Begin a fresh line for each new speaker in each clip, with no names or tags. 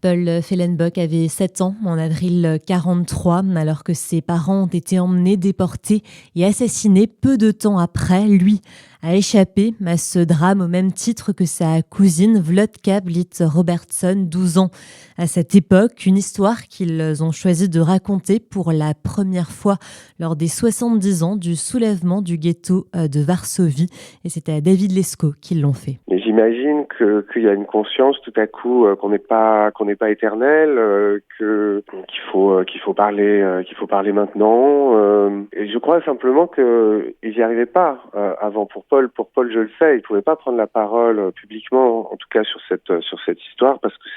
Paul Fehlenbock avait 7 ans en avril 1943, alors que ses parents ont été emmenés, déportés et assassinés peu de temps après. Lui a échappé à ce drame au même titre que sa cousine Vlodka Blitt Robertson, 12 ans. À cette époque, une histoire qu'ils ont choisi de raconter pour la première fois lors des 70 ans du soulèvement du ghetto de Varsovie. Et c'était à David Lesko qu'ils l'ont fait.
Mais j'imagine qu'il y a une conscience tout à coup qu'on n'est pas éternel, qu'il faut parler maintenant. Et je crois simplement qu'ils n'y arrivaient pas avant. Pour Paul, je le sais, il pouvait pas prendre la parole publiquement, en tout cas sur cette histoire, parce que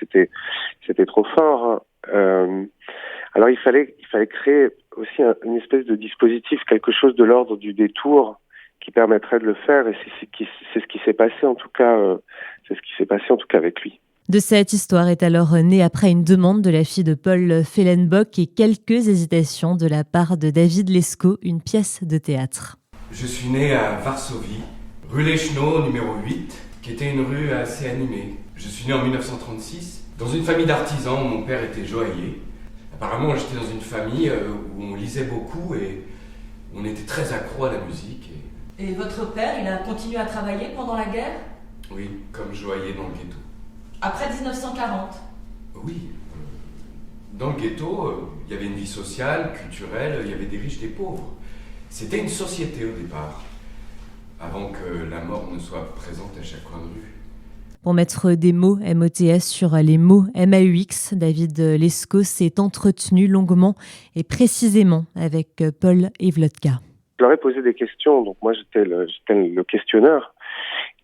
c'était trop fort. Alors il fallait créer aussi une espèce de dispositif, quelque chose de l'ordre du détour, qui permettrait de le faire, et c'est ce qui s'est passé en tout cas. C'est ce qui s'est passé en tout cas avec lui.
De cette histoire est alors née après une demande de la fille de Paul Fehlenbock et quelques hésitations de la part de David Lesko, une pièce de théâtre.
Je suis né à Varsovie, rue Lechno, numéro 8, qui était une rue assez animée. Je suis né en 1936, dans une famille d'artisans. Mon père était joaillier. Apparemment, j'étais dans une famille où on lisait beaucoup et on était très accro à la musique.
Et votre père, il a continué à travailler pendant la guerre ?
Oui, comme joaillier dans le ghetto.
Après 1940 ?
Oui. Dans le ghetto, il y avait une vie sociale, culturelle, il y avait des riches, des pauvres. C'était une société au départ, avant que la mort ne soit présente à chaque coin de rue.
Pour mettre des mots MOTS sur les mots MAUX, David Lesko s'est entretenu longuement et précisément avec Paul et Vlodka.
Je leur ai posé des questions, donc moi j'étais le questionneur,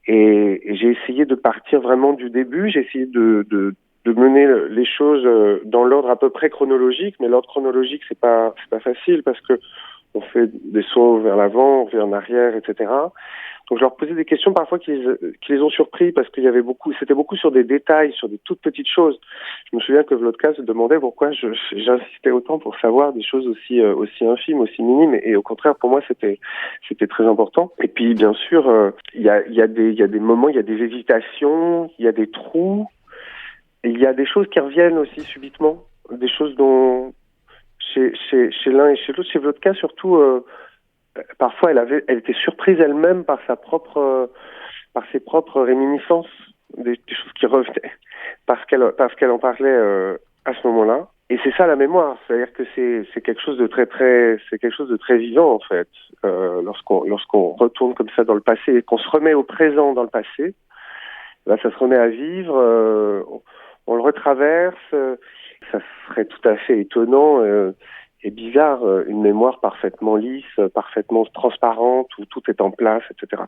et j'ai essayé de partir vraiment du début. J'ai essayé de mener les choses dans l'ordre à peu près chronologique, mais l'ordre chronologique c'est pas facile parce que on fait des sauts vers l'avant, vers l'arrière, etc. Donc je leur posais des questions parfois qui les ont surpris parce qu'il y avait c'était beaucoup sur des détails, sur des toutes petites choses. Je me souviens que Vlodka se demandait pourquoi j'insistais autant pour savoir des choses aussi infimes, aussi minimes, et au contraire pour moi c'était très important. Et puis bien sûr il y a des moments, il y a des hésitations, il y a des trous, et il y a des choses qui reviennent aussi subitement, des choses dont chez l'un et chez l'autre, chez Vlodka surtout. Parfois, elle était surprise elle-même par ses propres réminiscences, des choses qui revenaient, parce qu'elle en parlait à ce moment-là. Et c'est ça la mémoire, c'est-à-dire que c'est quelque chose de très vivant en fait. Lorsqu'on retourne comme ça dans le passé et qu'on se remet au présent dans le passé, là, ça se remet à vivre. On le retraverse. Ça serait tout à fait étonnant. Et bizarre, une mémoire parfaitement lisse, parfaitement transparente, où tout est en place, etc.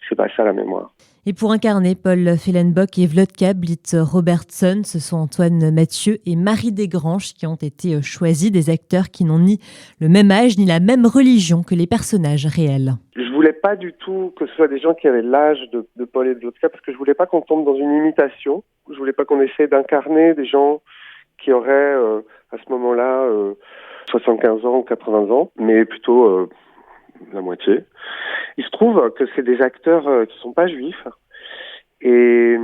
C'est pas ça la mémoire.
Et pour incarner Paul Fehlenbock et Vlodka Blitt Robertson, ce sont Antoine Mathieu et Marie Desgranges qui ont été choisis, des acteurs qui n'ont ni le même âge ni la même religion que les personnages réels.
Je voulais pas du tout que ce soit des gens qui avaient l'âge de Paul et de Vlodka, parce que je voulais pas qu'on tombe dans une imitation. Je voulais pas qu'on essaie d'incarner des gens qui auraient à ce moment-là 75 ans ou 80 ans, mais plutôt la moitié. Il se trouve que c'est des acteurs qui sont pas juifs, et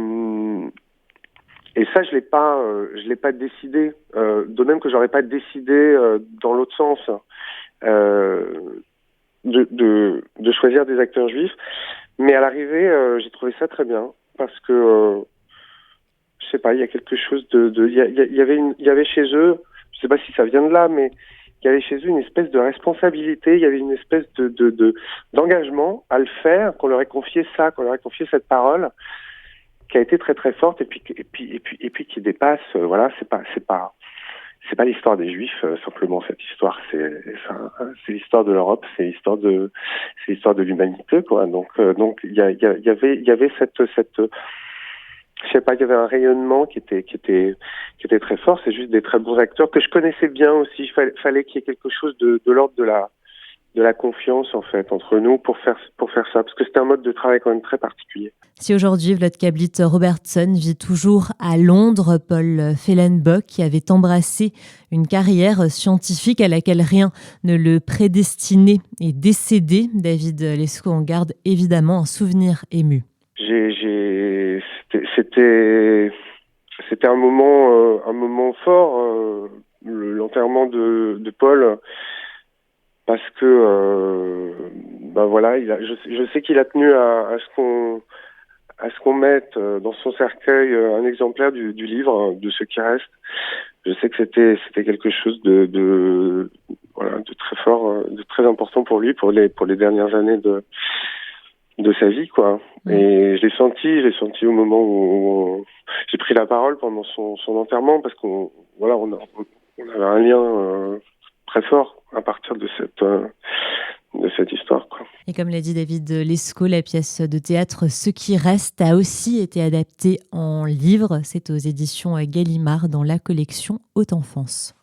ça je l'ai pas décidé, de même que j'aurais pas décidé dans l'autre sens de choisir des acteurs juifs, mais à l'arrivée j'ai trouvé ça très bien parce que je sais pas, il y a quelque chose il y avait chez eux, je sais pas si ça vient de là, mais il y avait chez eux une espèce de responsabilité, il y avait une espèce d'engagement à le faire, qu'on leur ait confié cette parole, qui a été très très forte, et puis qui dépasse, voilà, c'est pas l'histoire des Juifs simplement, cette histoire, c'est l'histoire de l'Europe, c'est l'histoire de l'humanité, quoi. Donc il y avait cette je sais pas, il y avait un rayonnement qui était très fort. C'est juste des très bons acteurs que je connaissais bien aussi. Il fallait qu'il y ait quelque chose de l'ordre de la confiance en fait entre nous pour faire ça, parce que c'était un mode de travail quand même très particulier.
Si aujourd'hui Vlodka Blitt Robertson vit toujours à Londres, Paul Fehlenbock, qui avait embrassé une carrière scientifique à laquelle rien ne le prédestinait, est décédé. David Lesko en garde évidemment un souvenir ému.
c'était un moment fort, l'enterrement de Paul, parce que voilà, je sais qu'il a tenu à ce qu'on mette dans son cercueil un exemplaire du livre, de ce qui reste. Je sais que c'était quelque chose de très fort, de très important pour lui, pour les dernières années de sa vie, quoi. Et je l'ai senti au moment où j'ai pris la parole pendant son enterrement, parce qu'on avait un lien très fort à partir de cette histoire, quoi.
Et comme l'a dit David Lescaut, la pièce de théâtre Ce qui reste a aussi été adaptée en livre. C'est aux éditions Gallimard dans la collection Haute Enfance.